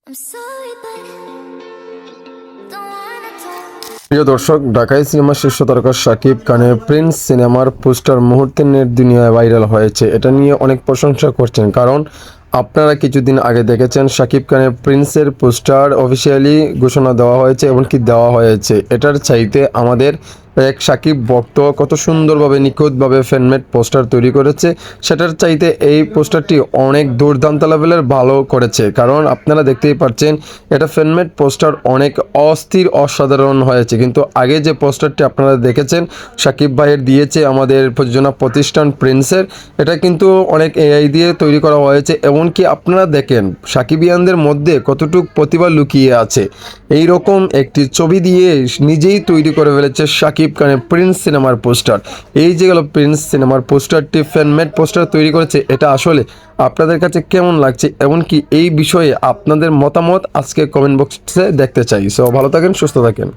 I'm sorry, but don't wanna talk. প্রিয় দর্শক, ঢাকাই সিনেমার শীর্ষ তারকা শাকিব খানের প্রিন্স সিনেমার পোস্টার মুহূর্তে নেট দুনিয়ায় ভাইরাল হয়েছে। এটা নিয়ে অনেক প্রশংসা করছেন, কারণ আপনারা কিছুদিন আগে দেখেছেন শাকিব খানের প্রিন্সের পোস্টার অফিসিয়ালি ঘোষণা দেওয়া হয়েছে এবং কি দেওয়া হয়েছে। এটার চাইতে আমাদের এক শাকিব ভক্ত কত সুন্দরভাবে নিখুঁতভাবে ফ্যানমেড পোস্টার তৈরি করেছে, সেটার চাইতে এই পোস্টারটি অনেক দুর্দান্ত লেভেলের ভালো করেছে। কারণ আপনারা দেখতেই পাচ্ছেন এটা ফ্যানমেড পোস্টার অনেক অস্থির অসাধারণ হয়েছে। কিন্তু আগে যে পোস্টারটি আপনারা দেখেছেন শাকিব ভাইয়ের দিয়েছে আমাদের প্রযোজনা প্রতিষ্ঠান প্রিন্সের, এটা কিন্তু অনেক এআই দিয়ে তৈরি করা হয়েছে। এমনকি আপনারা দেখেন সাকিবিয়ানদের মধ্যে কতটুকু প্রতিভা লুকিয়ে আছে, এই রকম একটি ছবি দিয়ে নিজেই তৈরি করে ফেলেছে শাকিব খানের প্রিন্স সিনেমার পোস্টার। এই যে গেল প্রিন্স সিনেমার পোস্টারটি ফ্যানমেড পোস্টার তৈরি করেছে, এটা আসলে আপনাদের কাছে কেমন লাগছে, এমনকি এই বিষয়ে আপনাদের মতামত আজকে কমেন্ট বক্সে দেখতে চাই। সো ভালো থাকেন, সুস্থ থাকেন।